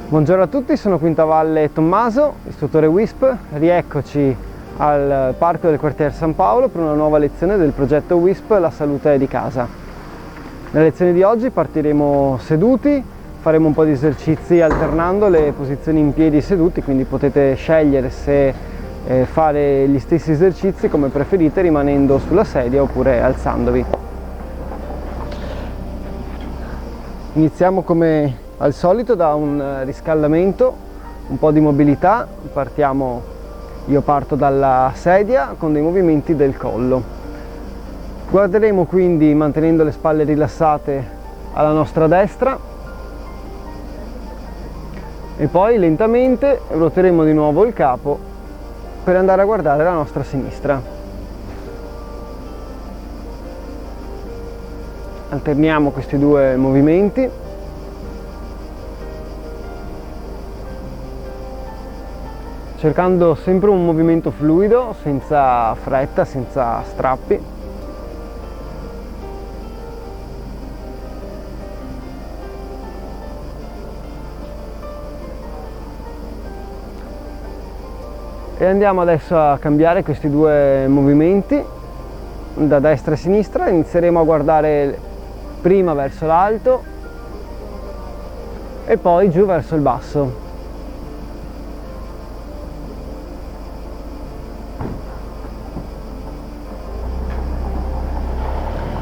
Buongiorno a tutti, sono Quintavalle Tommaso, istruttore WISP. Rieccoci al Parco del Quartier San Paolo per una nuova lezione del progetto WISP La salute di casa. Nella lezione di oggi partiremo seduti, faremo un po' di esercizi alternando le posizioni in piedi seduti, quindi potete scegliere se fare gli stessi esercizi come preferite rimanendo sulla sedia oppure alzandovi. Iniziamo come al solito da un riscaldamento, un po' di mobilità. Io parto dalla sedia con dei movimenti del collo. Guarderemo quindi mantenendo le spalle rilassate alla nostra destra e poi lentamente ruoteremo di nuovo il capo per andare a guardare la nostra sinistra. Alterniamo questi due movimenti. Cercando sempre un movimento fluido, senza fretta, senza strappi. E andiamo adesso a cambiare questi due movimenti da destra a sinistra. Inizieremo a guardare prima verso l'alto e poi giù verso il basso.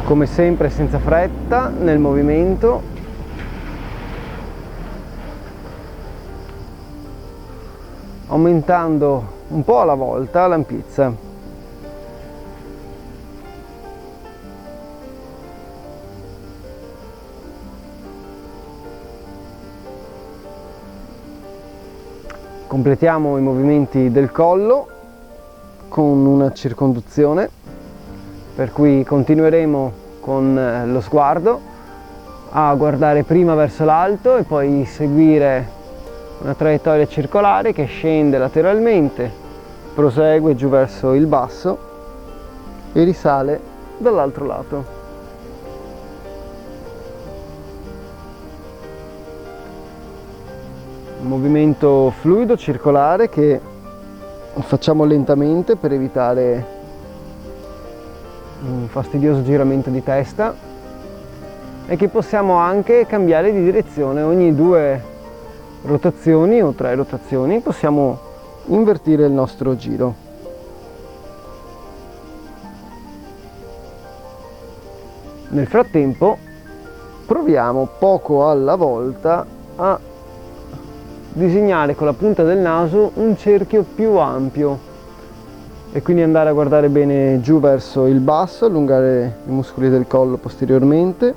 Come sempre senza fretta nel movimento, aumentando un po' alla volta l'ampiezza. Completiamo i movimenti del collo con una circonduzione, per cui continueremo con lo sguardo a guardare prima verso l'alto e poi seguire una traiettoria circolare che scende lateralmente, prosegue giù verso il basso e risale dall'altro lato. Un movimento fluido circolare che facciamo lentamente per evitare un fastidioso giramento di testa e che possiamo anche cambiare di direzione ogni 2 rotazioni o 3 rotazioni, possiamo invertire il nostro giro. Nel frattempo proviamo poco alla volta a disegnare con la punta del naso un cerchio più ampio e quindi andare a guardare bene giù verso il basso, allungare i muscoli del collo posteriormente,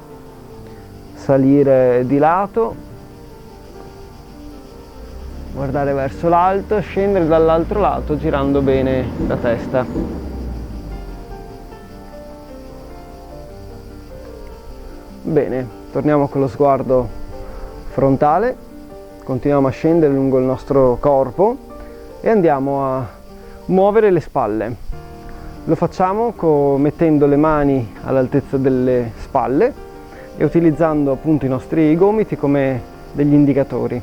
salire di lato, guardare verso l'alto, scendere dall'altro lato girando bene la testa. Bene, torniamo con lo sguardo frontale, continuiamo a scendere lungo il nostro corpo e andiamo a muovere le spalle. Lo facciamo mettendo le mani all'altezza delle spalle e utilizzando appunto i nostri gomiti come degli indicatori.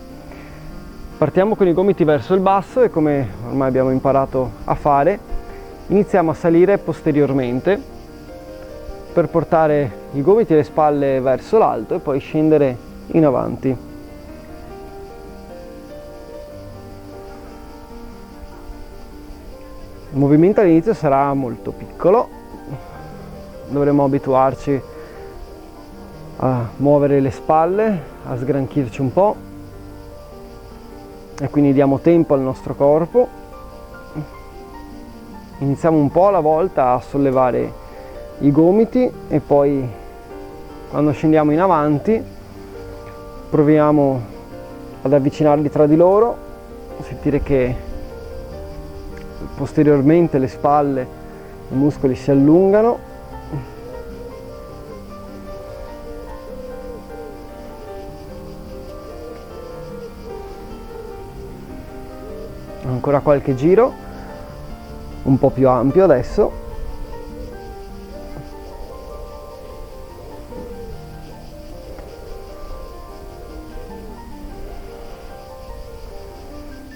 Partiamo con i gomiti verso il basso e, come ormai abbiamo imparato a fare, iniziamo a salire posteriormente per portare i gomiti e le spalle verso l'alto e poi scendere in avanti. Il movimento all'inizio sarà molto piccolo, dovremo abituarci a muovere le spalle, a sgranchirci un po' e quindi diamo tempo al nostro corpo. Iniziamo un po' alla volta a sollevare i gomiti e poi quando scendiamo in avanti proviamo ad avvicinarli tra di loro, sentire che posteriormente le spalle, i muscoli si allungano Ancora qualche giro, un po' più ampio adesso.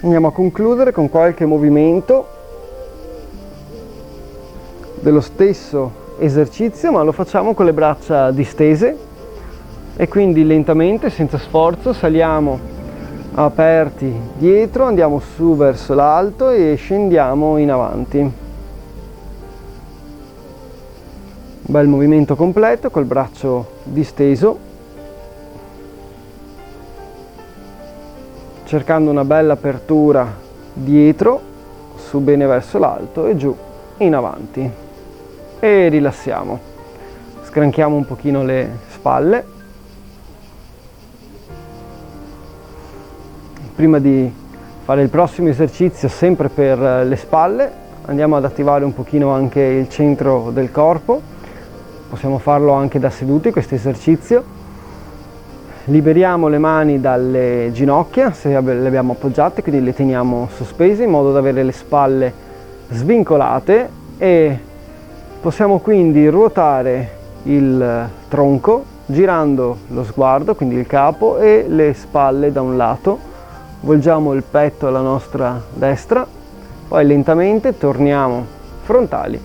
Andiamo a concludere con qualche movimento dello stesso esercizio, ma lo facciamo con le braccia distese e quindi lentamente, senza sforzo, saliamo aperti dietro, andiamo su verso l'alto e scendiamo in avanti. Un bel movimento completo col braccio disteso, cercando una bella apertura dietro, su bene verso l'alto e giù in avanti. E rilassiamo, scranchiamo un pochino le spalle. Prima di fare il prossimo esercizio, sempre per le spalle, andiamo ad attivare un pochino anche il centro del corpo. Possiamo farlo anche da seduti questo esercizio. Liberiamo le mani dalle ginocchia se le abbiamo appoggiate, quindi le teniamo sospese in modo da avere le spalle svincolate, e possiamo quindi ruotare il tronco girando lo sguardo, quindi il capo e le spalle da un lato. Volgiamo il petto alla nostra destra, poi lentamente torniamo frontali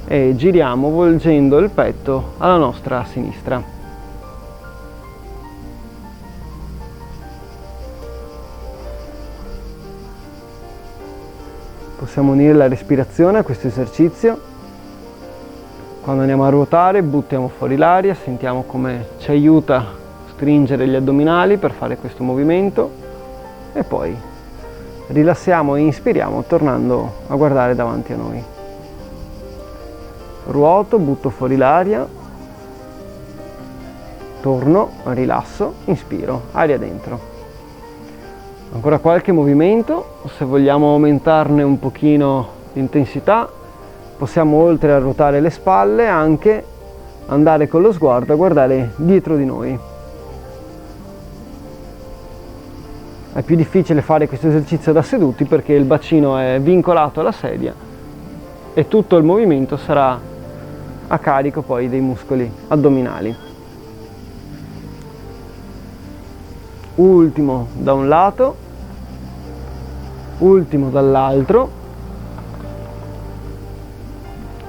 e giriamo volgendo il petto alla nostra sinistra. Possiamo unire la respirazione a questo esercizio. Quando andiamo a ruotare buttiamo fuori l'aria, sentiamo come ci aiuta a stringere gli addominali per fare questo movimento, e poi rilassiamo e inspiriamo tornando a guardare davanti a noi. Ruoto, butto fuori l'aria, torno, rilasso, inspiro, aria dentro. Ancora qualche movimento. Se vogliamo aumentarne un pochino l'intensità, possiamo, oltre a ruotare le spalle, anche andare con lo sguardo a guardare dietro di noi. È più difficile fare questo esercizio da seduti perché il bacino è vincolato alla sedia e tutto il movimento sarà a carico poi dei muscoli addominali. Ultimo da un lato, ultimo dall'altro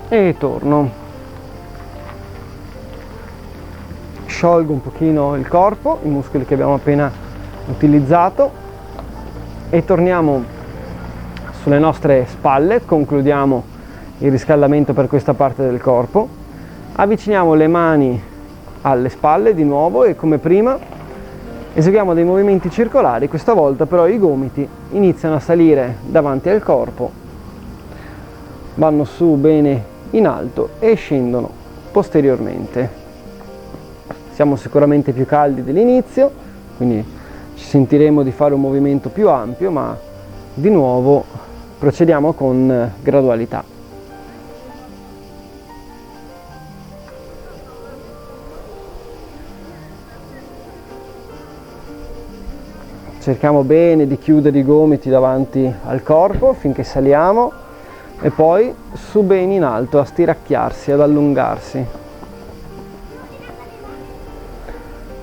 e torno. Sciolgo un pochino il corpo, i muscoli che abbiamo appena utilizzato, e torniamo sulle nostre spalle. Concludiamo il riscaldamento per questa parte del corpo. Avviciniamo le mani alle spalle di nuovo e, come prima, eseguiamo dei movimenti circolari. Questa volta però i gomiti iniziano a salire davanti al corpo, vanno su bene in alto e scendono posteriormente. Siamo sicuramente più caldi dell'inizio, quindi ci sentiremo di fare un movimento più ampio, ma di nuovo procediamo con gradualità. Cerchiamo bene di chiudere i gomiti davanti al corpo finché saliamo, e poi su bene in alto a stiracchiarsi, ad allungarsi,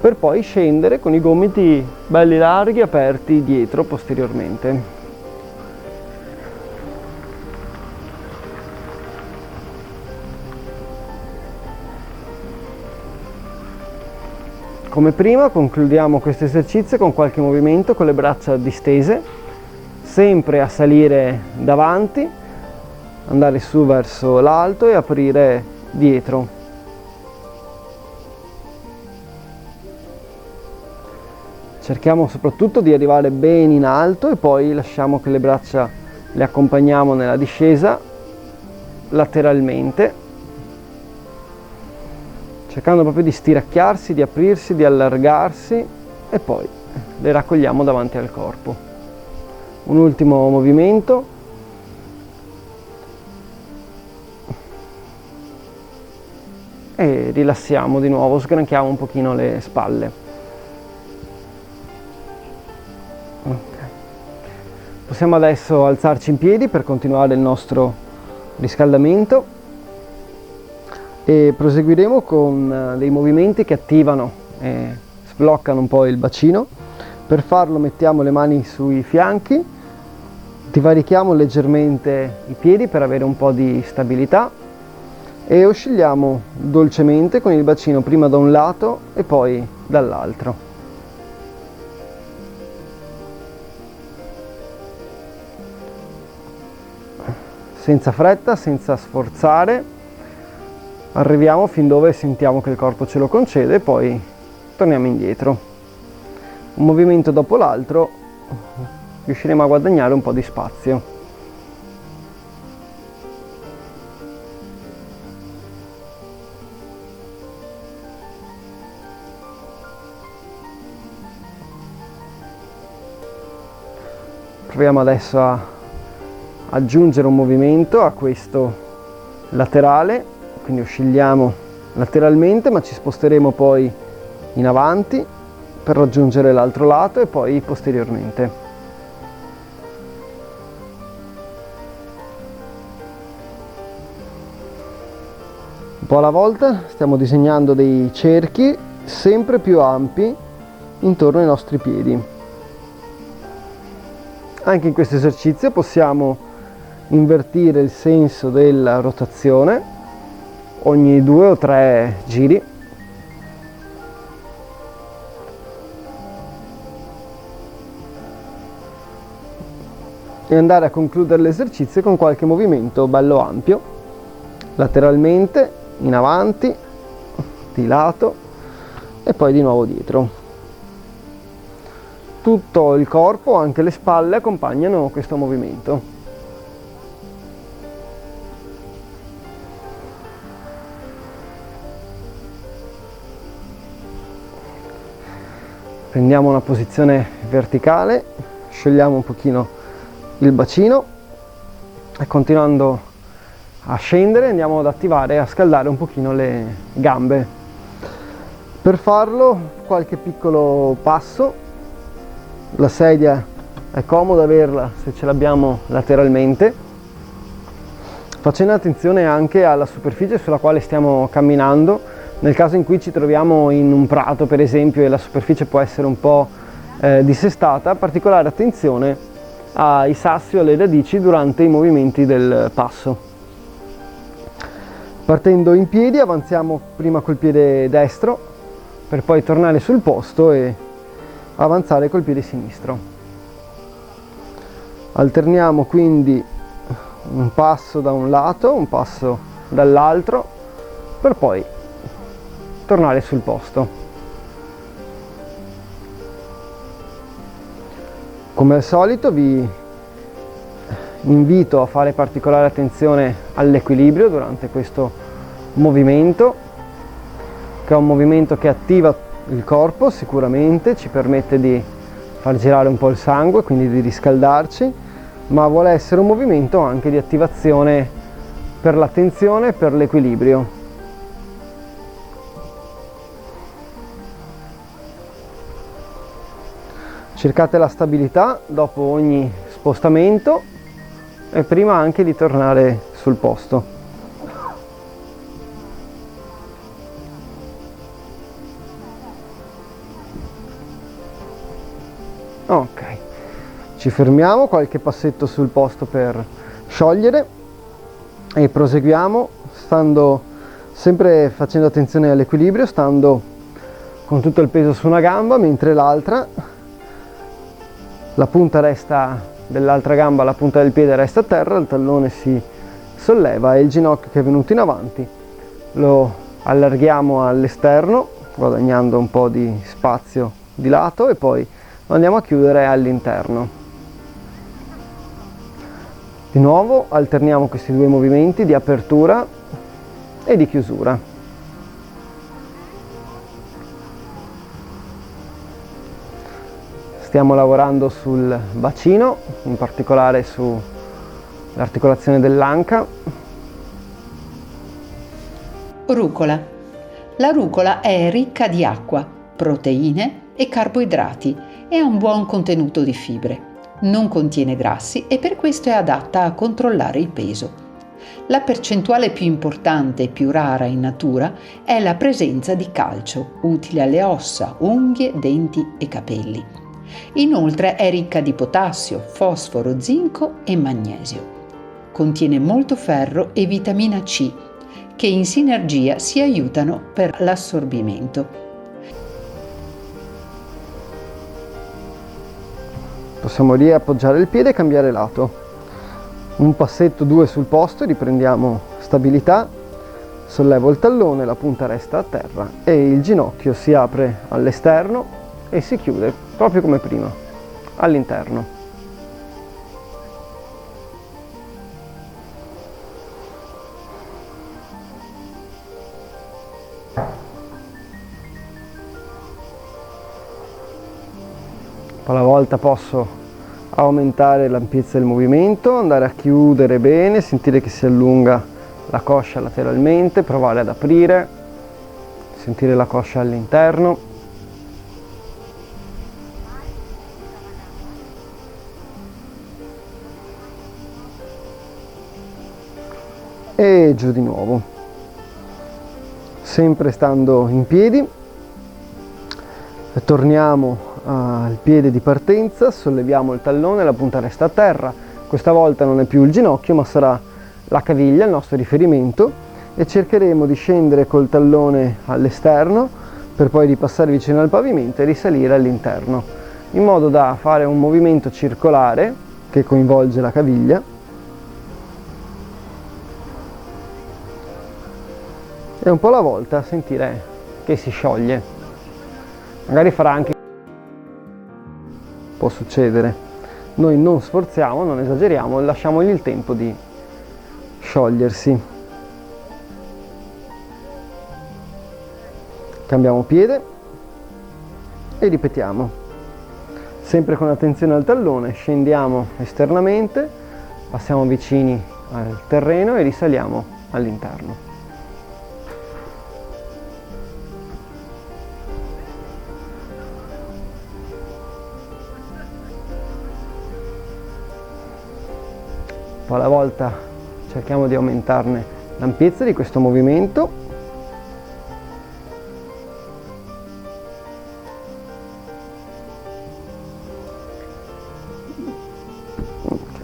per poi scendere con i gomiti belli larghi, aperti dietro posteriormente. Come prima concludiamo questo esercizio con qualche movimento con le braccia distese, sempre a salire davanti, andare su verso l'alto e aprire dietro. Cerchiamo soprattutto di arrivare bene in alto e poi lasciamo che le braccia le accompagniamo nella discesa lateralmente, cercando proprio di stiracchiarsi, di aprirsi, di allargarsi, e poi le raccogliamo davanti al corpo. Un ultimo movimento. E rilassiamo di nuovo, sgranchiamo un pochino le spalle. Possiamo adesso alzarci in piedi per continuare il nostro riscaldamento e proseguiremo con dei movimenti che attivano e sbloccano un po' il bacino. Per farlo mettiamo le mani sui fianchi, divarichiamo leggermente i piedi per avere un po' di stabilità e oscilliamo dolcemente con il bacino prima da un lato e poi dall'altro. Senza fretta, senza sforzare, arriviamo fin dove sentiamo che il corpo ce lo concede e poi torniamo indietro. Un movimento dopo l'altro riusciremo a guadagnare un po' di spazio. Proviamo adesso a aggiungere un movimento a questo laterale, quindi oscilliamo lateralmente ma ci sposteremo poi in avanti per raggiungere l'altro lato e poi posteriormente. Un po' alla volta stiamo disegnando dei cerchi sempre più ampi intorno ai nostri piedi. Anche in questo esercizio possiamo invertire il senso della rotazione ogni 2 o 3 giri. E andare a concludere l'esercizio con qualche movimento bello ampio, lateralmente, in avanti, di lato e poi di nuovo dietro. Tutto il corpo, anche le spalle, accompagnano questo movimento. Prendiamo una posizione verticale, sciogliamo un pochino il bacino e continuando a scendere andiamo ad attivare e a scaldare un pochino le gambe. Per farlo qualche piccolo passo, la sedia è comodo averla se ce l'abbiamo lateralmente, facendo attenzione anche alla superficie sulla quale stiamo camminando. Nel caso in cui ci troviamo in un prato, per esempio, e la superficie può essere un po' dissestata, particolare attenzione ai sassi o alle radici durante i movimenti del passo. Partendo in piedi avanziamo prima col piede destro per poi tornare sul posto e avanzare col piede sinistro. Alterniamo quindi un passo da un lato, un passo dall'altro per poi tornare sul posto. Come al solito vi invito a fare particolare attenzione all'equilibrio durante questo movimento, che è un movimento che attiva il corpo, sicuramente ci permette di far girare un po' il sangue, quindi di riscaldarci, ma vuole essere un movimento anche di attivazione per l'attenzione e per l'equilibrio. Cercate la stabilità dopo ogni spostamento e prima anche di tornare sul posto. Ok, ci fermiamo, qualche passetto sul posto per sciogliere e proseguiamo stando sempre facendo attenzione all'equilibrio, stando con tutto il peso su una gamba mentre l'altra, la punta resta dell'altra gamba, la punta del piede resta a terra, il tallone si solleva e il ginocchio che è venuto in avanti lo allarghiamo all'esterno, guadagnando un po' di spazio di lato e poi lo andiamo a chiudere all'interno. Di nuovo alterniamo questi due movimenti di apertura e di chiusura. Stiamo lavorando sul bacino, in particolare sull'articolazione dell'anca. Rucola. La rucola è ricca di acqua, proteine e carboidrati e ha un buon contenuto di fibre. Non contiene grassi e per questo è adatta a controllare il peso. La percentuale più importante e più rara in natura è la presenza di calcio, utile alle ossa, unghie, denti e capelli. Inoltre è ricca di potassio, fosforo, zinco e magnesio. Contiene molto ferro e vitamina C, che in sinergia si aiutano per l'assorbimento. Possiamo riappoggiare il piede e cambiare lato. Un passetto, due sul posto, riprendiamo stabilità, sollevo il tallone, la punta resta a terra e il ginocchio si apre all'esterno e si chiude proprio come prima, all'interno. Poi alla volta posso aumentare l'ampiezza del movimento, andare a chiudere bene, sentire che si allunga la coscia lateralmente, provare ad aprire, sentire la coscia all'interno. E giù di nuovo, sempre stando in piedi. Torniamo al piede di partenza, solleviamo il tallone, la punta resta a terra. Questa volta non è più il ginocchio ma sarà la caviglia, il nostro riferimento, e cercheremo di scendere col tallone all'esterno per poi ripassare vicino al pavimento e risalire all'interno, in modo da fare un movimento circolare che coinvolge la caviglia. E un po' alla volta sentire che si scioglie. Magari farà anche, può succedere. Noi non sforziamo, non esageriamo, lasciamogli il tempo di sciogliersi. Cambiamo piede e ripetiamo. Sempre con attenzione al tallone, scendiamo esternamente, passiamo vicini al terreno e risaliamo all'interno. Poi alla volta cerchiamo di aumentarne l'ampiezza di questo movimento.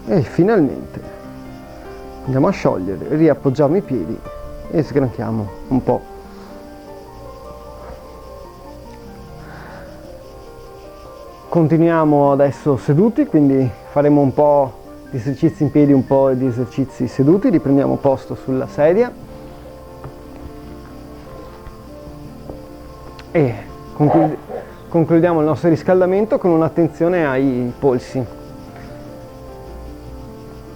E finalmente andiamo a sciogliere, riappoggiamo i piedi e sgranchiamo un po'. Continuiamo adesso seduti, quindi faremo un po' di esercizi in piedi, un po' di esercizi seduti. Riprendiamo posto sulla sedia e concludiamo il nostro riscaldamento con un'attenzione ai polsi,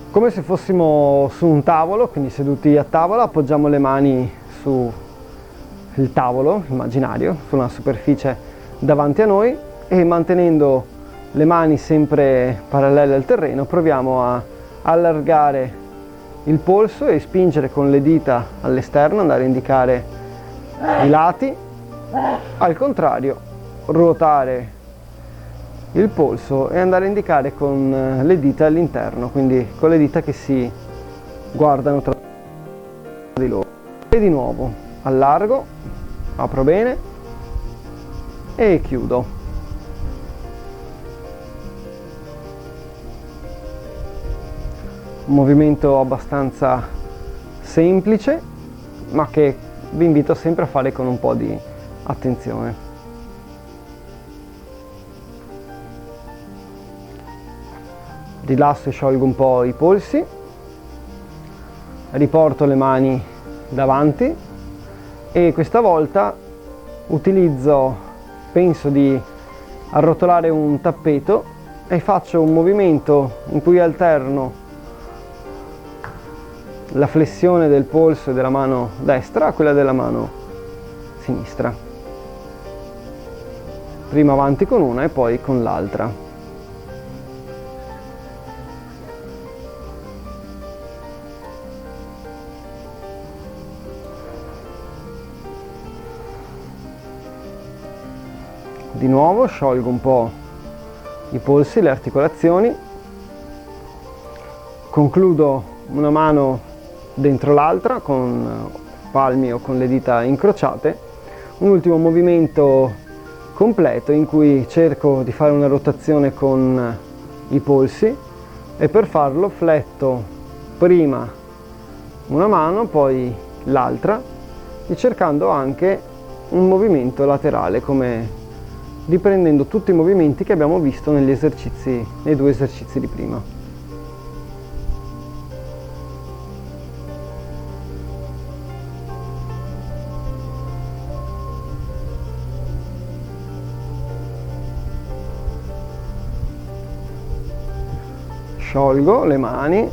come se fossimo su un tavolo, quindi seduti a tavola. Appoggiamo le mani sul tavolo immaginario, su una superficie davanti a noi, e mantenendo le mani sempre parallele al terreno proviamo a allargare il polso e spingere con le dita all'esterno, andare a indicare i lati. Al contrario, ruotare il polso e andare a indicare con le dita all'interno, quindi con le dita che si guardano tra di loro. E di nuovo allargo, apro bene e chiudo. Un movimento abbastanza semplice, ma che vi invito sempre a fare con un po' di attenzione. Rilasso e sciolgo un po' i polsi, riporto le mani davanti e questa volta penso di arrotolare un tappeto e faccio un movimento in cui alterno la flessione del polso e della mano destra a quella della mano sinistra. Prima avanti con una e poi con l'altra. Di nuovo sciolgo un po' i polsi, le articolazioni Concludo una mano dentro l'altra con palmi o con le dita incrociate, un ultimo movimento completo in cui cerco di fare una rotazione con i polsi e per farlo fletto prima una mano, poi l'altra, e cercando anche un movimento laterale, come riprendendo tutti i movimenti che abbiamo visto nei due esercizi di prima. Sciolgo le mani,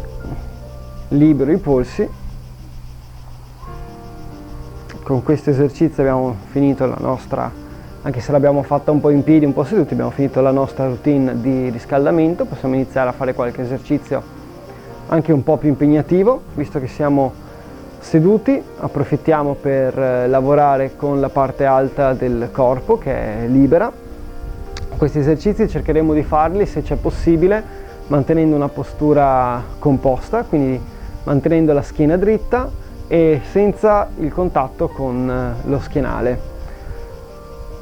libero i polsi. Con questo esercizio abbiamo finito la nostra, anche se l'abbiamo fatta un po' in piedi, un po' seduti, abbiamo finito la nostra routine di riscaldamento. Possiamo iniziare a fare qualche esercizio anche un po' più impegnativo, visto che siamo seduti. Approfittiamo per lavorare con la parte alta del corpo che è libera. Questi esercizi cercheremo di farli, se c'è possibile, mantenendo una postura composta, quindi mantenendo la schiena dritta e senza il contatto con lo schienale.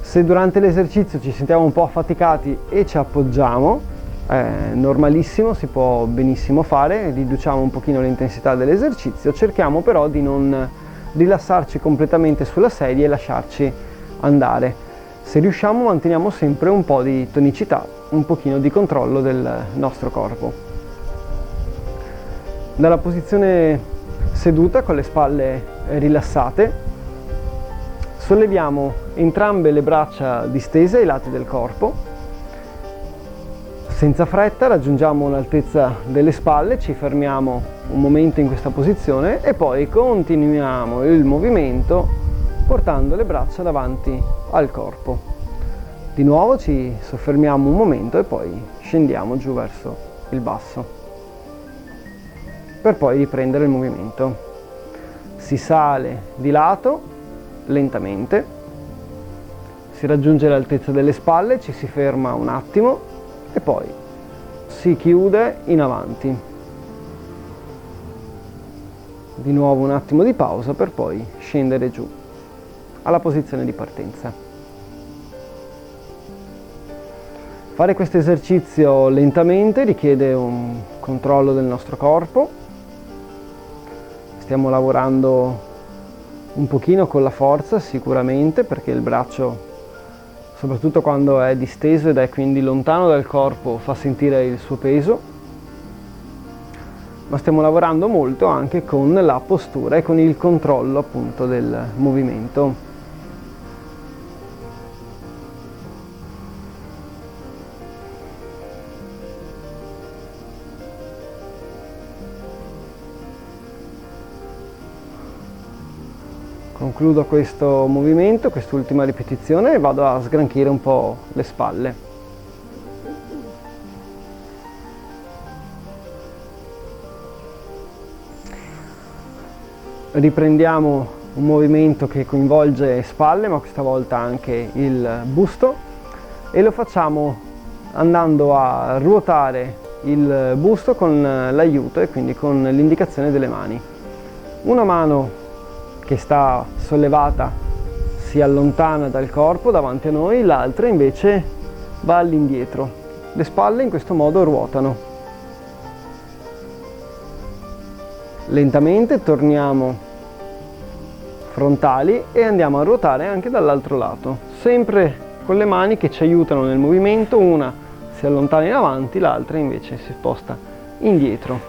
Se durante l'esercizio ci sentiamo un po' affaticati e ci appoggiamo, è normalissimo, si può benissimo fare, riduciamo un pochino l'intensità dell'esercizio, cerchiamo però di non rilassarci completamente sulla sedia e lasciarci andare. Se riusciamo manteniamo sempre un po' di tonicità, un pochino di controllo del nostro corpo. Dalla posizione seduta con le spalle rilassate, solleviamo entrambe le braccia distese ai lati del corpo. Senza fretta raggiungiamo l'altezza delle spalle, ci fermiamo un momento in questa posizione e poi continuiamo il movimento portando le braccia davanti al corpo. Di nuovo ci soffermiamo un momento e poi scendiamo giù verso il basso, per poi riprendere il movimento. Si sale di lato lentamente, si raggiunge l'altezza delle spalle, ci si ferma un attimo e poi si chiude in avanti. Di nuovo un attimo di pausa per poi scendere giù alla posizione di partenza. Fare questo esercizio lentamente richiede un controllo del nostro corpo. Stiamo lavorando un pochino con la forza sicuramente, perché il braccio, soprattutto quando è disteso ed è quindi lontano dal corpo, fa sentire il suo peso. Ma stiamo lavorando molto anche con la postura e con il controllo appunto del movimento. Concludo questo movimento, quest'ultima ripetizione, e vado a sgranchire un po' le spalle. Riprendiamo un movimento che coinvolge spalle, ma questa volta anche il busto, e lo facciamo andando a ruotare il busto con l'aiuto e quindi con l'indicazione delle mani. Una mano che sta sollevata si allontana dal corpo davanti a noi, l'altra invece va all'indietro. Le spalle in questo modo ruotano. Lentamente torniamo frontali e andiamo a ruotare anche dall'altro lato, sempre con le mani che ci aiutano nel movimento. Una si allontana in avanti, l'altra invece si sposta indietro.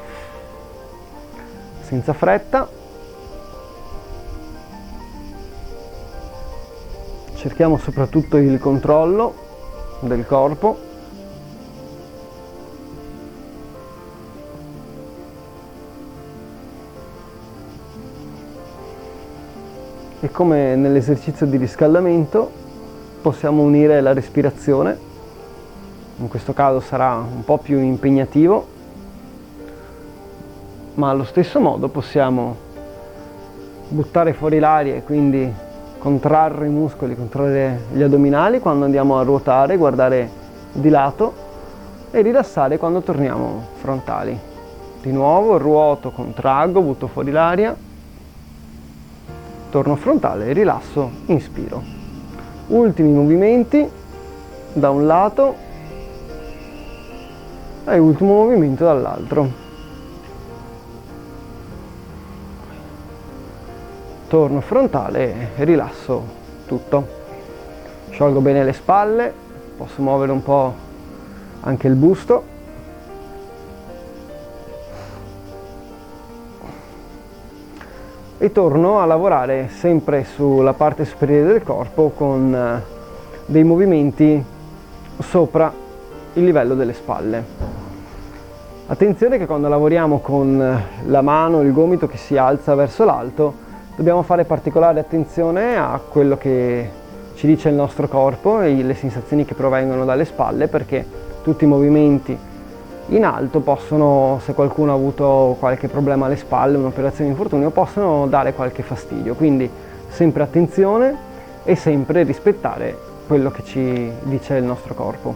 Senza fretta. Cerchiamo soprattutto il controllo del corpo. E come nell'esercizio di riscaldamento possiamo unire la respirazione. In questo caso sarà un po' più impegnativo, ma allo stesso modo possiamo buttare fuori l'aria e quindi contrarre i muscoli, contrarre gli addominali quando andiamo a ruotare, guardare di lato e rilassare quando torniamo frontali. Di nuovo ruoto, contraggo, butto fuori l'aria, torno frontale, rilasso, inspiro. Ultimi movimenti da un lato e ultimo movimento dall'altro. Torno frontale e rilasso tutto. Sciolgo bene le spalle, posso muovere un po' anche il busto. E torno a lavorare sempre sulla parte superiore del corpo con dei movimenti sopra il livello delle spalle. Attenzione che quando lavoriamo con la mano, il gomito che si alza verso l'alto, dobbiamo fare particolare attenzione a quello che ci dice il nostro corpo e le sensazioni che provengono dalle spalle, perché tutti i movimenti in alto possono, se qualcuno ha avuto qualche problema alle spalle, un'operazione di infortunio, possono dare qualche fastidio. Quindi sempre attenzione e sempre rispettare quello che ci dice il nostro corpo.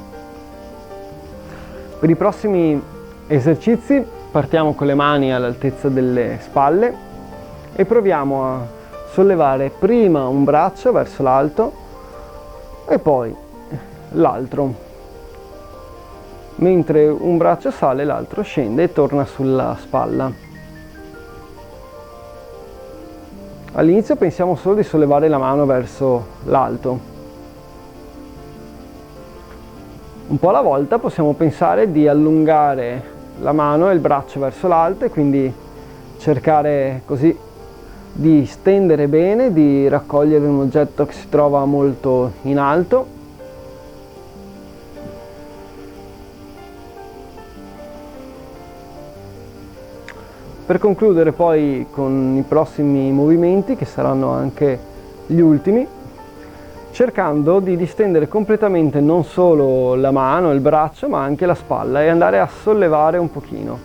Per i prossimi esercizi partiamo con le mani all'altezza delle spalle e proviamo a sollevare prima un braccio verso l'alto e poi l'altro. Mentre un braccio sale, l'altro scende e torna sulla spalla. All'inizio pensiamo solo di sollevare la mano verso l'alto. Un po' alla volta possiamo pensare di allungare la mano e il braccio verso l'alto e quindi cercare così di stendere bene, di raccogliere un oggetto che si trova molto in alto. Per concludere poi con i prossimi movimenti, che saranno anche gli ultimi, cercando di distendere completamente non solo la mano, il braccio, ma anche la spalla e andare a sollevare un pochino.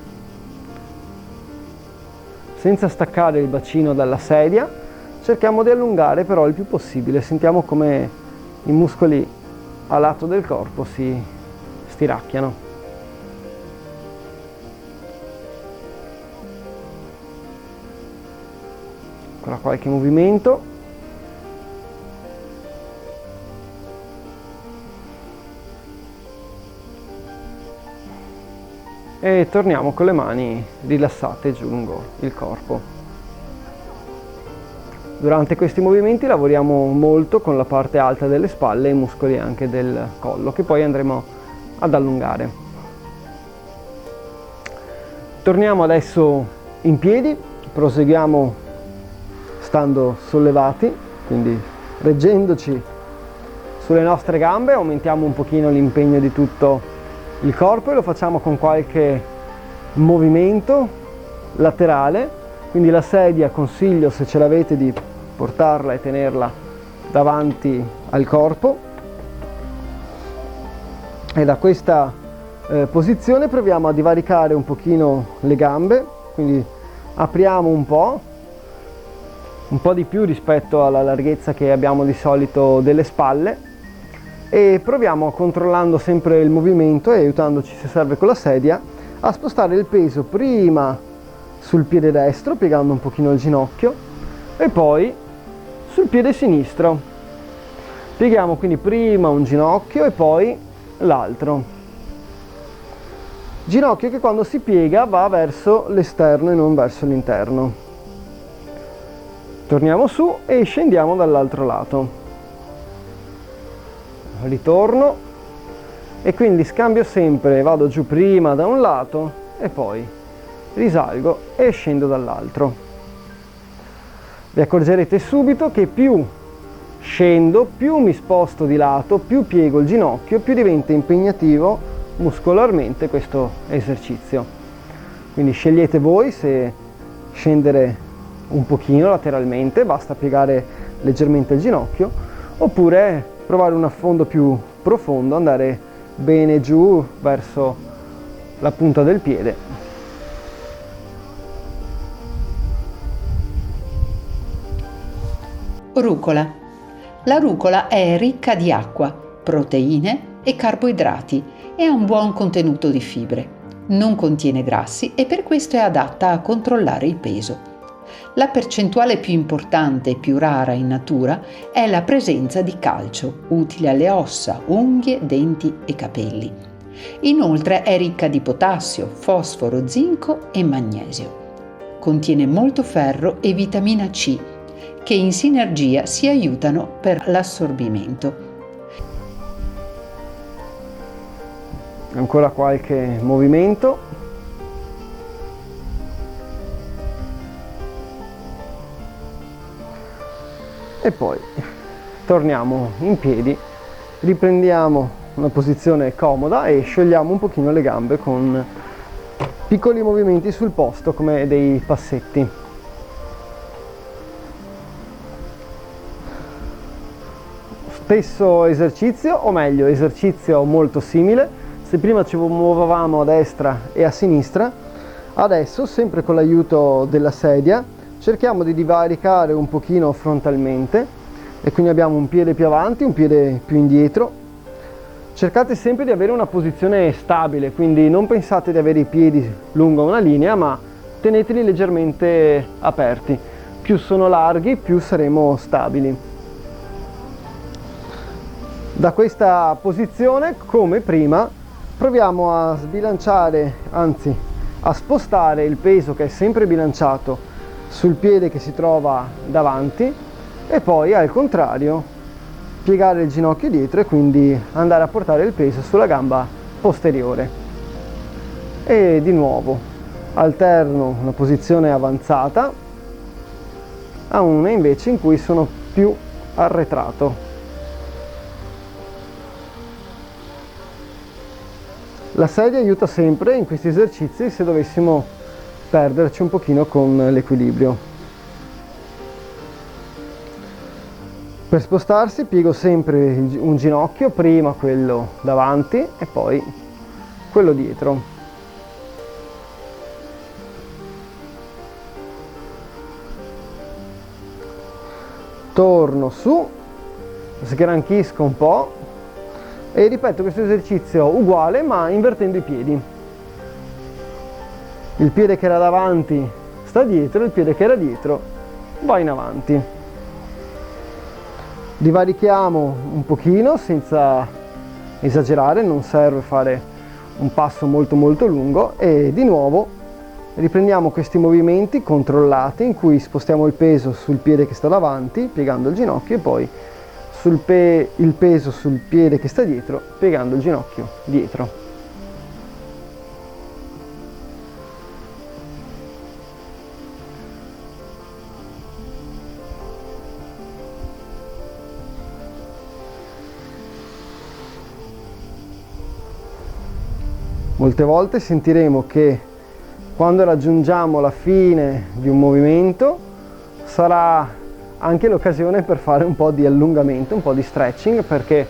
Senza staccare il bacino dalla sedia, cerchiamo di allungare però il più possibile. Sentiamo come i muscoli a lato del corpo si stiracchiano. Ancora qualche movimento. E torniamo con le mani rilassate giù lungo il corpo. Durante questi movimenti lavoriamo molto con la parte alta delle spalle e i muscoli anche del collo, che poi andremo ad allungare. Torniamo adesso in piedi, proseguiamo stando sollevati, quindi reggendoci sulle nostre gambe, aumentiamo un pochino l'impegno di tutto il corpo e lo facciamo con qualche movimento laterale. Quindi la sedia consiglio, se ce l'avete, di portarla e tenerla davanti al corpo e da questa posizione proviamo a divaricare un pochino le gambe, quindi apriamo un po' di più rispetto alla larghezza che abbiamo di solito delle spalle e proviamo, controllando sempre il movimento e aiutandoci se serve con la sedia, a spostare il peso prima sul piede destro piegando un pochino il ginocchio e poi sul piede sinistro. Pieghiamo quindi prima un ginocchio e poi l'altro. Ginocchio che quando si piega va verso l'esterno e non verso l'interno. Torniamo su e scendiamo dall'altro lato. Ritorno e quindi scambio sempre, vado giù prima da un lato e poi risalgo e scendo dall'altro. Vi accorgerete subito che più scendo, più mi sposto di lato, più piego il ginocchio, più diventa impegnativo muscolarmente questo esercizio. Quindi scegliete voi se scendere un pochino lateralmente, basta piegare leggermente il ginocchio, oppure provare un affondo più profondo, andare bene giù verso la punta del piede. Rucola. La rucola è ricca di acqua, proteine e carboidrati e ha un buon contenuto di fibre. Non contiene grassi e per questo è adatta a controllare il peso. La percentuale più importante e più rara in natura è la presenza di calcio, utile alle ossa, unghie, denti e capelli. Inoltre è ricca di potassio, fosforo, zinco e magnesio. Contiene molto ferro e vitamina C, che in sinergia si aiutano per l'assorbimento. Ancora qualche movimento. E poi torniamo in piedi, riprendiamo una posizione comoda e sciogliamo un pochino le gambe con piccoli movimenti sul posto come dei passetti. Stesso esercizio, o meglio esercizio molto simile. Se prima ci muovevamo a destra e a sinistra, adesso sempre con l'aiuto della sedia cerchiamo di divaricare un pochino frontalmente e quindi abbiamo un piede più avanti, un piede più indietro. Cercate sempre di avere una posizione stabile, quindi non pensate di avere i piedi lungo una linea, ma teneteli leggermente aperti. Più sono larghi, più saremo stabili. Da questa posizione, come prima, proviamo a sbilanciare, anzi a spostare il peso che è sempre bilanciato sul piede che si trova davanti e poi al contrario piegare il ginocchio dietro e quindi andare a portare il peso sulla gamba posteriore. E di nuovo alterno una posizione avanzata a una invece in cui sono più arretrato. La sedia aiuta sempre in questi esercizi se dovessimo perderci un pochino con l'equilibrio. Per spostarsi piego sempre un ginocchio, prima quello davanti e poi quello dietro. Torno su, sgranchisco un po' e ripeto questo esercizio uguale ma invertendo i piedi. Il piede che era davanti sta dietro, il piede che era dietro va in avanti. Divarichiamo un pochino senza esagerare, non serve fare un passo molto lungo e di nuovo riprendiamo questi movimenti controllati in cui spostiamo il peso sul piede che sta davanti piegando il ginocchio e poi il peso sul piede che sta dietro piegando il ginocchio dietro. Molte volte sentiremo che quando raggiungiamo la fine di un movimento sarà anche l'occasione per fare un po' di allungamento, un po' di stretching, perché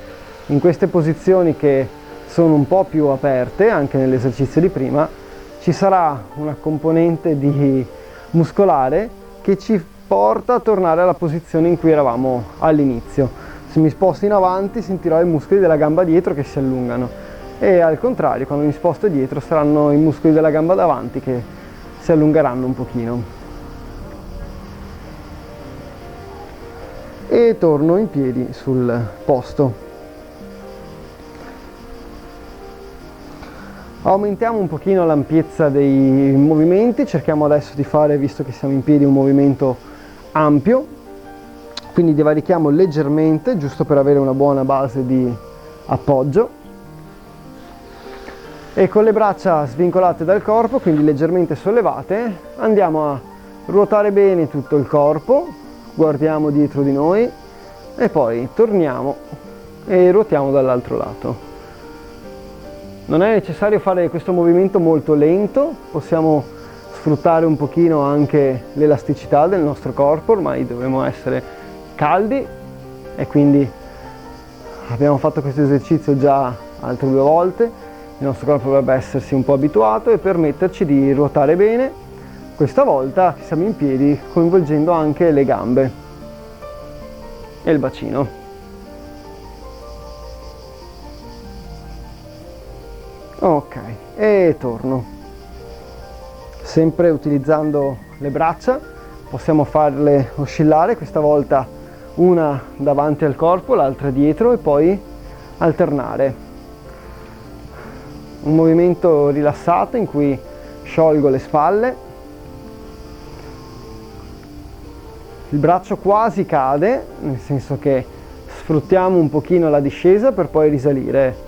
in queste posizioni che sono un po' più aperte, anche nell'esercizio di prima, ci sarà una componente muscolare che ci porta a tornare alla posizione in cui eravamo all'inizio. Se mi sposto in avanti sentirò i muscoli della gamba dietro che si allungano e al contrario quando mi sposto dietro saranno i muscoli della gamba davanti che si allungheranno un pochino. E torno in piedi sul posto. Aumentiamo un pochino l'ampiezza dei movimenti, cerchiamo adesso di fare, visto che siamo in piedi, un movimento ampio, quindi divarichiamo leggermente giusto per avere una buona base di appoggio e con le braccia svincolate dal corpo, quindi leggermente sollevate, andiamo a ruotare bene tutto il corpo, guardiamo dietro di noi e poi torniamo e ruotiamo dall'altro lato. Non è necessario fare questo movimento molto lento, possiamo sfruttare un pochino anche l'elasticità del nostro corpo, ormai dovremo essere caldi e quindi abbiamo fatto questo esercizio già altre 2 volte. Il nostro corpo dovrebbe essersi un po' abituato e permetterci di ruotare bene, questa volta che siamo in piedi coinvolgendo anche le gambe e il bacino. Ok, e torno. Sempre utilizzando le braccia possiamo farle oscillare, questa volta una davanti al corpo, l'altra dietro, e poi alternare. Un movimento rilassato in cui sciolgo le spalle, il braccio quasi cade, nel senso che sfruttiamo un pochino la discesa per poi risalire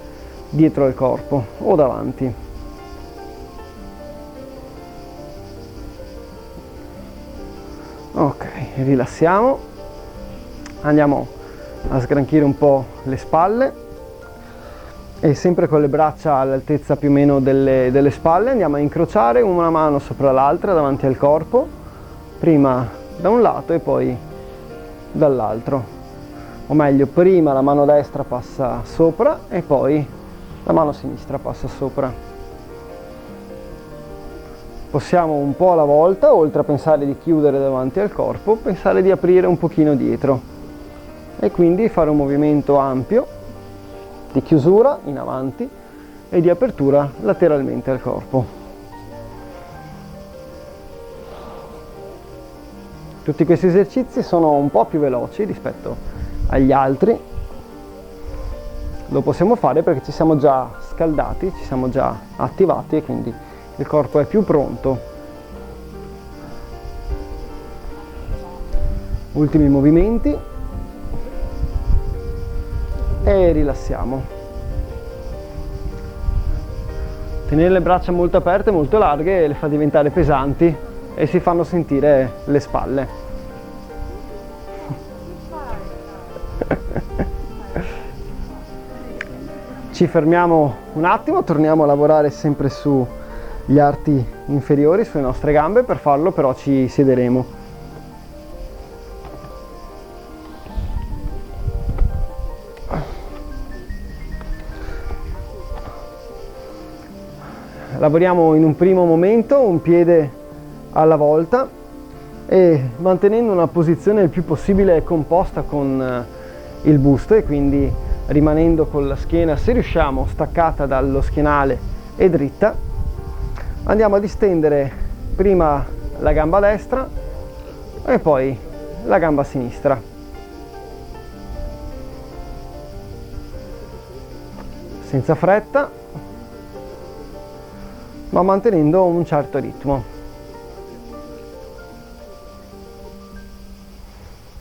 dietro al corpo o davanti. Ok, rilassiamo, andiamo a sgranchire un po' le spalle e sempre con le braccia all'altezza più o meno delle spalle andiamo a incrociare una mano sopra l'altra davanti al corpo, prima da un lato e poi dall'altro, o meglio, prima la mano destra passa sopra e poi la mano sinistra passa sopra. Possiamo un po' alla volta, oltre a pensare di chiudere davanti al corpo, pensare di aprire un pochino dietro e quindi fare un movimento ampio di chiusura in avanti e di apertura lateralmente al corpo. Tutti questi esercizi sono un po' più veloci rispetto agli altri. Lo possiamo fare perché ci siamo già scaldati, ci siamo già attivati e quindi il corpo è più pronto. Ultimi movimenti e rilassiamo. Tenere le braccia molto aperte, molto larghe, le fa diventare pesanti e si fanno sentire le spalle. Ci fermiamo un attimo, torniamo a lavorare sempre sugli arti inferiori, sulle nostre gambe. Per farlo però ci siederemo. Lavoriamo in un primo momento un piede alla volta e mantenendo una posizione il più possibile composta con il busto e quindi rimanendo con la schiena, se riusciamo, staccata dallo schienale e dritta. Andiamo a distendere prima la gamba destra e poi la gamba sinistra. Senza fretta, ma mantenendo un certo ritmo.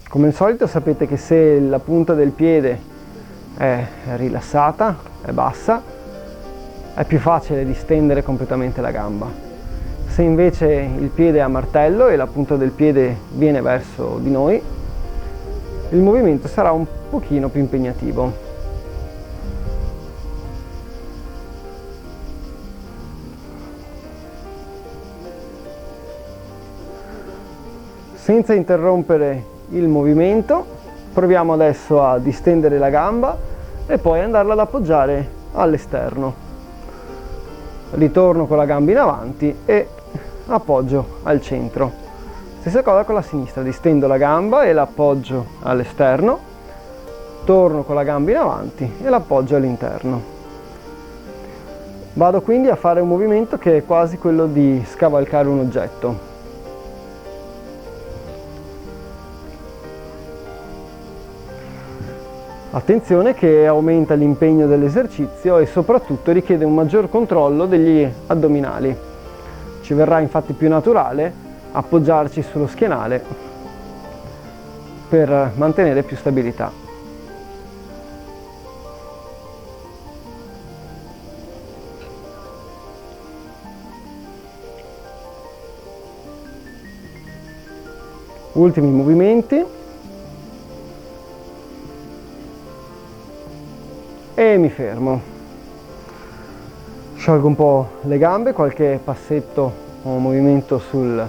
Come al solito sapete che se la punta del piede è rilassata, è bassa, è più facile distendere completamente la gamba. Se invece il piede è a martello e la punta del piede viene verso di noi, il movimento sarà un pochino più impegnativo. Senza interrompere il movimento, proviamo adesso a distendere la gamba e poi andarla ad appoggiare all'esterno. Ritorno con la gamba in avanti e appoggio al centro. Stessa cosa con la sinistra, distendo la gamba e l'appoggio all'esterno, torno con la gamba in avanti e l'appoggio all'interno. Vado quindi a fare un movimento che è quasi quello di scavalcare un oggetto. Attenzione che aumenta l'impegno dell'esercizio e soprattutto richiede un maggior controllo degli addominali. Ci verrà infatti più naturale appoggiarci sullo schienale per mantenere più stabilità. Ultimi movimenti. E mi fermo. Sciolgo un po' le gambe, qualche passetto o movimento sul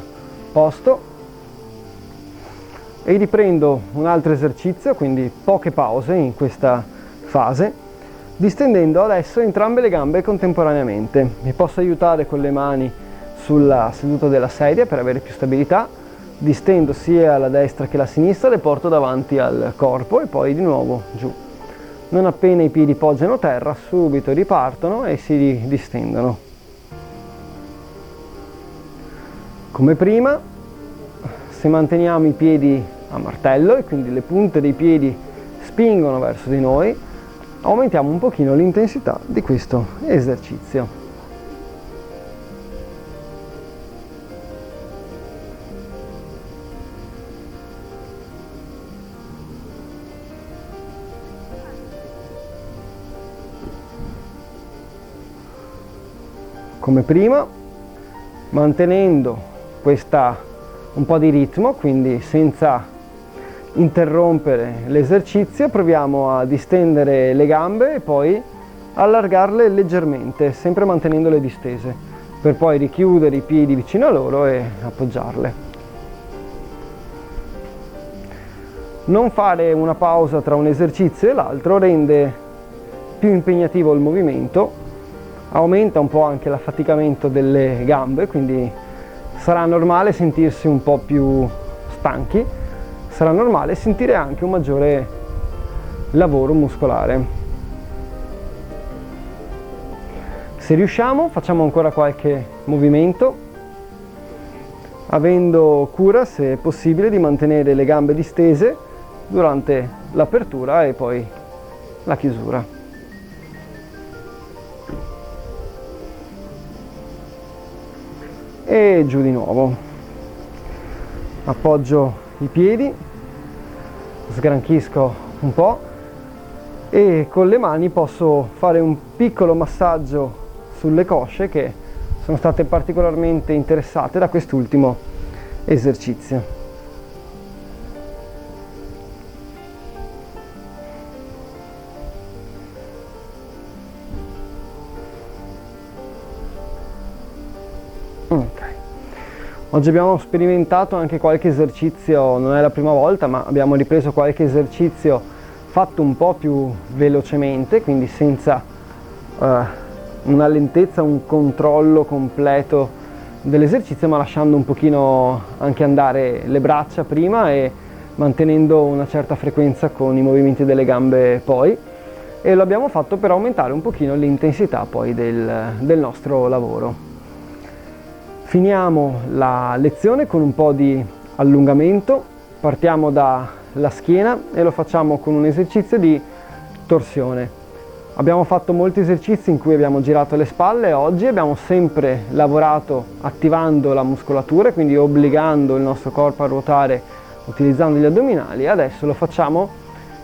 posto e riprendo un altro esercizio, quindi poche pause in questa fase, distendendo adesso entrambe le gambe contemporaneamente. Mi posso aiutare con le mani sulla seduta della sedia per avere più stabilità, distendo sia la destra che la sinistra, le porto davanti al corpo e poi di nuovo giù. Non appena i piedi poggiano terra, subito ripartono e si distendono. Come prima, se manteniamo i piedi a martello e quindi le punte dei piedi spingono verso di noi, aumentiamo un pochino l'intensità di questo esercizio. Come prima, mantenendo un po' di ritmo, quindi senza interrompere l'esercizio, proviamo a distendere le gambe e poi allargarle leggermente, sempre mantenendole distese, per poi richiudere i piedi vicino a loro e appoggiarle. Non fare una pausa tra un esercizio e l'altro rende più impegnativo il movimento, aumenta un po' anche l'affaticamento delle gambe, quindi sarà normale sentirsi un po' più stanchi, sarà normale sentire anche un maggiore lavoro muscolare. Se riusciamo, facciamo ancora qualche movimento, avendo cura, se è possibile, di mantenere le gambe distese durante l'apertura e poi la chiusura. E giù di nuovo. Appoggio i piedi, sgranchisco un po' e con le mani posso fare un piccolo massaggio sulle cosce che sono state particolarmente interessate da quest'ultimo esercizio. Oggi abbiamo sperimentato anche qualche esercizio, non è la prima volta, ma abbiamo ripreso qualche esercizio fatto un po' più velocemente, quindi senza una lentezza, un controllo completo dell'esercizio, ma lasciando un pochino anche andare le braccia prima e mantenendo una certa frequenza con i movimenti delle gambe poi. E lo abbiamo fatto per aumentare un pochino l'intensità poi del nostro lavoro. Finiamo la lezione con un po' di allungamento, partiamo dalla schiena e lo facciamo con un esercizio di torsione. Abbiamo fatto molti esercizi in cui abbiamo girato le spalle, oggi abbiamo sempre lavorato attivando la muscolatura, quindi obbligando il nostro corpo a ruotare utilizzando gli addominali, e adesso lo facciamo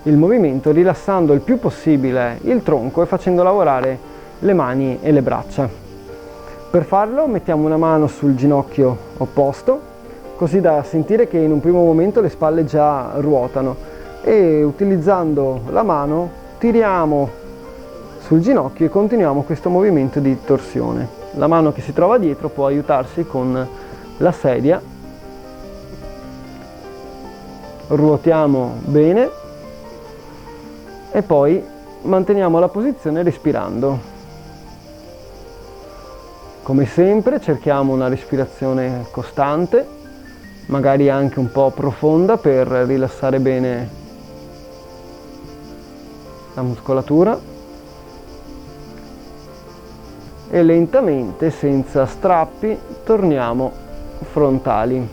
il movimento rilassando il più possibile il tronco e facendo lavorare le mani e le braccia. Per farlo mettiamo una mano sul ginocchio opposto, così da sentire che in un primo momento le spalle già ruotano, e utilizzando la mano tiriamo sul ginocchio e continuiamo questo movimento di torsione. La mano che si trova dietro può aiutarsi con la sedia, ruotiamo bene e poi manteniamo la posizione respirando. Come sempre cerchiamo una respirazione costante, magari anche un po' profonda per rilassare bene la muscolatura, e lentamente, senza strappi, torniamo frontali.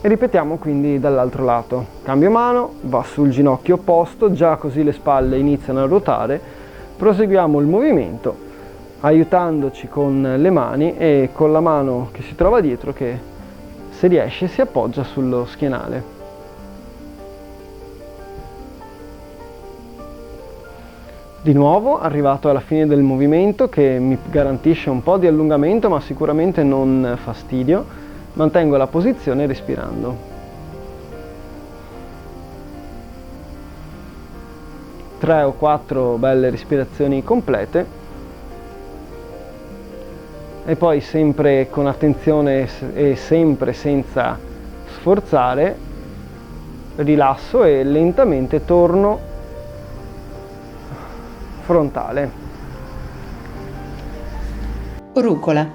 E ripetiamo quindi dall'altro lato. Cambio mano, va sul ginocchio opposto, già così le spalle iniziano a ruotare, proseguiamo il movimento aiutandoci con le mani e con la mano che si trova dietro che, se riesce, si appoggia sullo schienale. Di nuovo arrivato alla fine del movimento, che mi garantisce un po' di allungamento ma sicuramente non fastidio, mantengo la posizione respirando. 3 o 4 belle respirazioni complete. E poi, sempre con attenzione e sempre senza sforzare, rilasso e lentamente torno frontale. Rucola.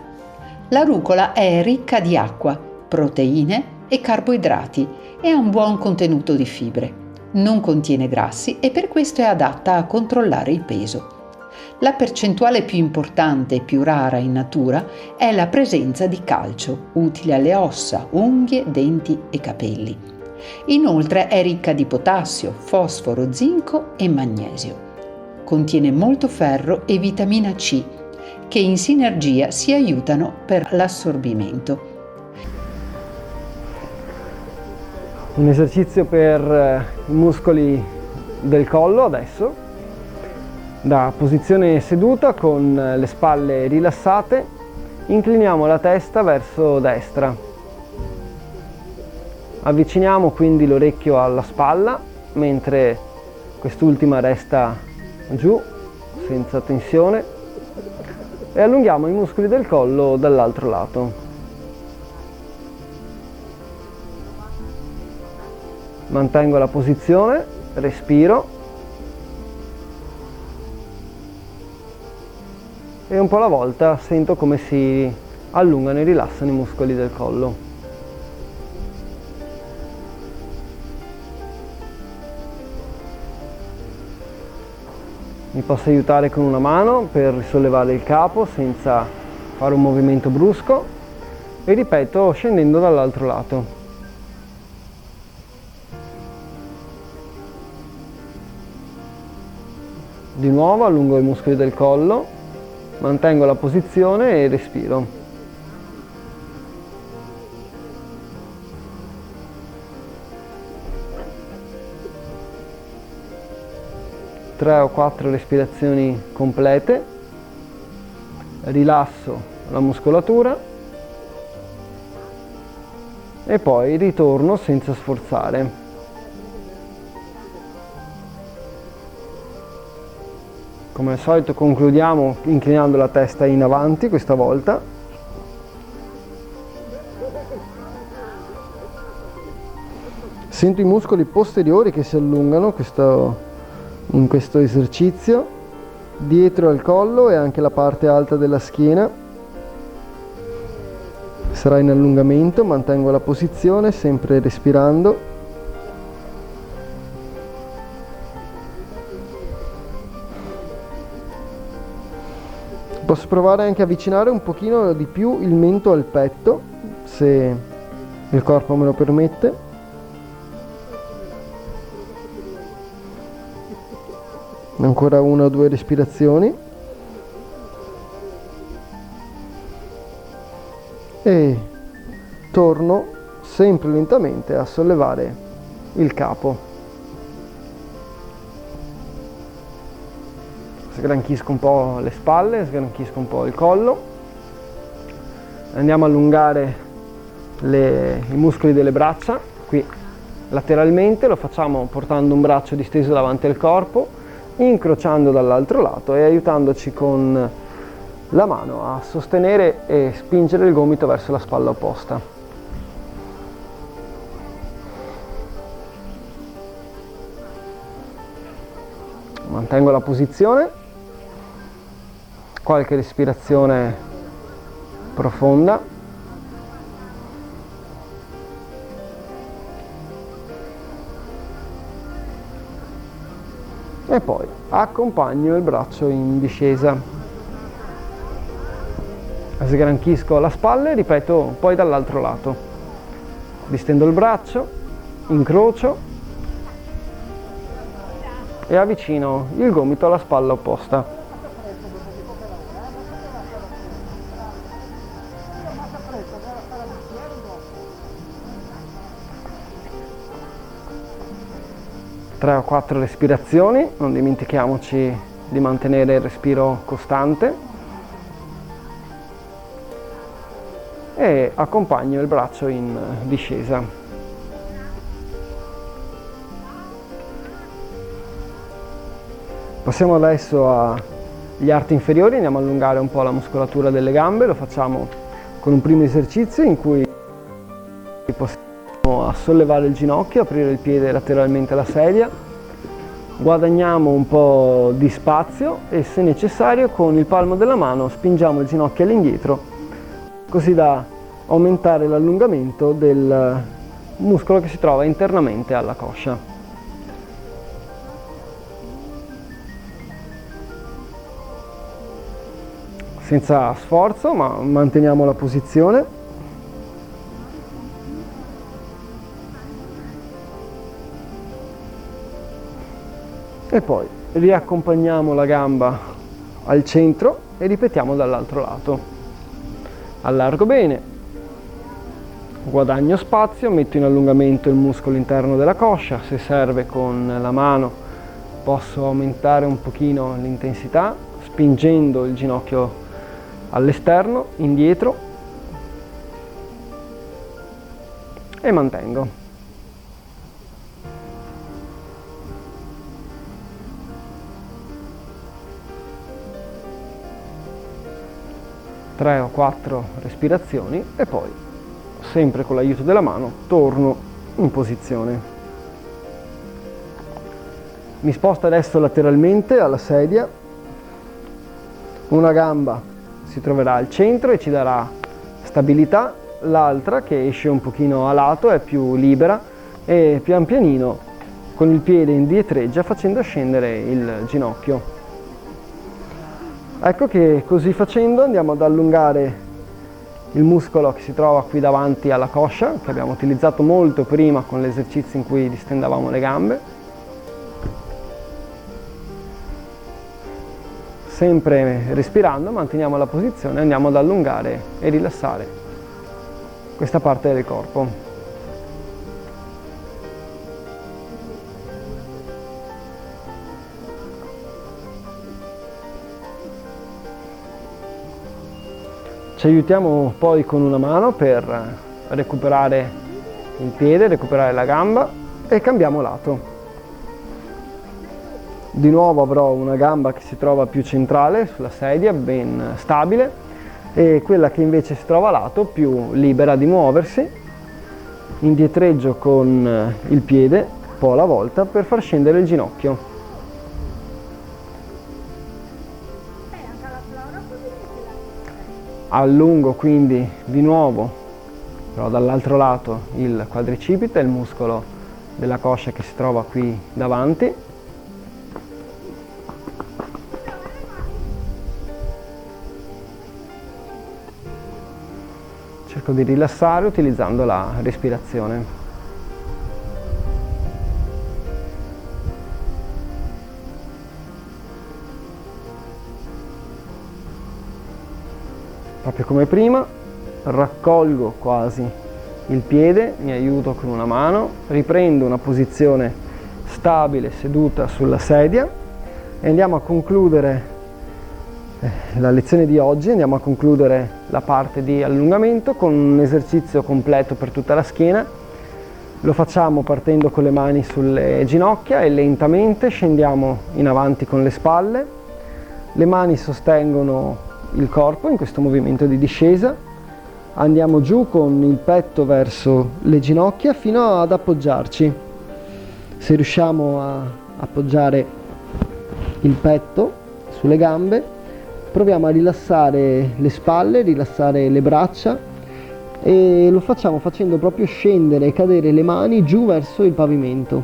La rucola è ricca di acqua, proteine e carboidrati e ha un buon contenuto di fibre. Non contiene grassi e per questo è adatta a controllare il peso. La percentuale più importante e più rara in natura è la presenza di calcio, utile alle ossa, unghie, denti e capelli. Inoltre è ricca di potassio, fosforo, zinco e magnesio. Contiene molto ferro e vitamina C, che in sinergia si aiutano per l'assorbimento. Un esercizio per i muscoli del collo adesso, da posizione seduta con le spalle rilassate, incliniamo la testa verso destra. Avviciniamo quindi l'orecchio alla spalla, mentre quest'ultima resta giù, senza tensione, e allunghiamo i muscoli del collo dall'altro lato. Mantengo la posizione, respiro e un po' alla volta sento come si allungano e rilassano i muscoli del collo. Mi posso aiutare con una mano per risollevare il capo senza fare un movimento brusco e ripeto scendendo dall'altro lato. Di nuovo allungo i muscoli del collo, mantengo la posizione e respiro. Tre o quattro respirazioni complete, rilasso la muscolatura e poi ritorno senza sforzare. Come al solito concludiamo inclinando la testa in avanti questa volta. Sento i muscoli posteriori che si allungano in questo esercizio, dietro al collo e anche la parte alta della schiena. Sarà in allungamento, mantengo la posizione sempre respirando. Posso provare anche a avvicinare un pochino di più il mento al petto, se il corpo me lo permette. Ancora una o due respirazioni. E torno sempre lentamente a sollevare il capo. Sgranchisco un po' le spalle, sgranchisco un po' il collo, andiamo a allungare i muscoli delle braccia, qui lateralmente, lo facciamo portando un braccio disteso davanti al corpo, incrociando dall'altro lato e aiutandoci con la mano a sostenere e spingere il gomito verso la spalla opposta. Mantengo la posizione. Qualche respirazione profonda. E poi accompagno il braccio in discesa. Sgranchisco la spalla e ripeto poi dall'altro lato. Distendo il braccio, incrocio e avvicino il gomito alla spalla opposta. Tre o quattro respirazioni, non dimentichiamoci di mantenere il respiro costante e accompagno il braccio in discesa. Passiamo adesso agli arti inferiori, andiamo a allungare un po' la muscolatura delle gambe, lo facciamo con un primo esercizio in cui possiamo a sollevare il ginocchio, aprire il piede lateralmente alla sedia, guadagniamo un po' di spazio e se necessario con il palmo della mano spingiamo il ginocchio all'indietro così da aumentare l'allungamento del muscolo che si trova internamente alla coscia. senza sforzo, ma manteniamo la posizione. E poi riaccompagniamo la gamba al centro e ripetiamo dall'altro lato. Allargo bene, guadagno spazio, metto in allungamento il muscolo interno della coscia, se serve con la mano posso aumentare un pochino l'intensità spingendo il ginocchio all'esterno, indietro, e mantengo. Tre o 4 respirazioni e poi, sempre con l'aiuto della mano, torno in posizione. Mi sposto adesso lateralmente alla sedia, una gamba si troverà al centro e ci darà stabilità, l'altra che esce un pochino a lato è più libera e pian pianino con il piede indietreggia facendo scendere il ginocchio. Ecco che così facendo andiamo ad allungare il muscolo che si trova qui davanti alla coscia, che abbiamo utilizzato molto prima con l'esercizio in cui distendavamo le gambe. Sempre respirando, manteniamo la posizione, andiamo ad allungare e rilassare questa parte del corpo. Ci aiutiamo poi con una mano per recuperare il piede, recuperare la gamba e cambiamo lato. Di nuovo avrò una gamba che si trova più centrale sulla sedia, ben stabile, e quella che invece si trova a lato più libera di muoversi. Indietreggio con il piede, un po' alla volta, per far scendere il ginocchio. Allungo quindi di nuovo, però dall'altro lato, il quadricipite, il muscolo della coscia che si trova qui davanti. Cerco di rilassare utilizzando la respirazione. Proprio come prima, raccolgo quasi il piede, mi aiuto con una mano, riprendo una posizione stabile seduta sulla sedia e andiamo a concludere la lezione di oggi, andiamo a concludere la parte di allungamento con un esercizio completo per tutta la schiena. Lo facciamo partendo con le mani sulle ginocchia e lentamente scendiamo in avanti con le spalle. Le mani sostengono il corpo in questo movimento di discesa, andiamo giù con il petto verso le ginocchia fino ad appoggiarci. Se riusciamo a appoggiare il petto sulle gambe, proviamo a rilassare le spalle, rilassare le braccia e lo facciamo facendo proprio scendere e cadere le mani giù verso il pavimento.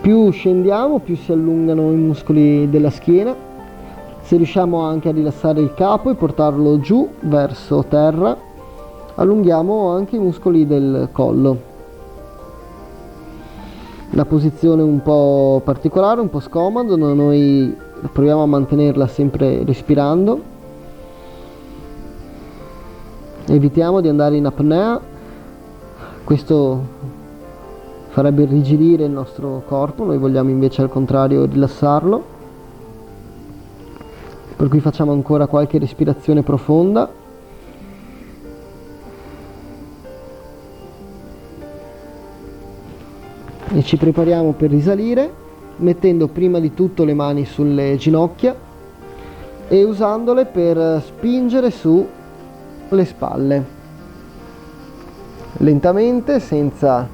Più scendiamo, più si allungano i muscoli della schiena. Se riusciamo anche a rilassare il capo e portarlo giù verso terra, allunghiamo anche i muscoli del collo. La posizione è un po' particolare, un po' scomoda, noi proviamo a mantenerla sempre respirando. Evitiamo di andare in apnea, questo farebbe irrigidire il nostro corpo, noi vogliamo invece al contrario rilassarlo. Per cui facciamo ancora qualche respirazione profonda. E ci prepariamo per risalire, mettendo prima di tutto le mani sulle ginocchia e usandole per spingere su le spalle. Lentamente, senza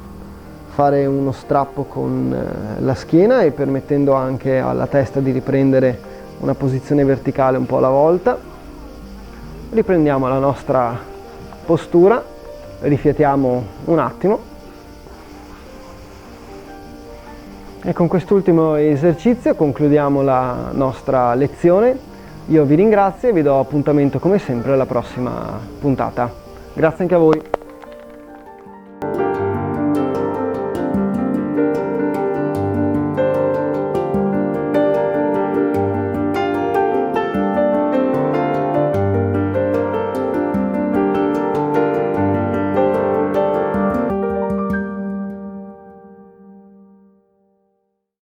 fare uno strappo con la schiena e permettendo anche alla testa di riprendere una posizione verticale un po' alla volta. Riprendiamo la nostra postura, rifiatiamo un attimo E con quest'ultimo esercizio concludiamo la nostra lezione. Io vi ringrazio e vi do appuntamento come sempre alla prossima puntata. Grazie anche a voi.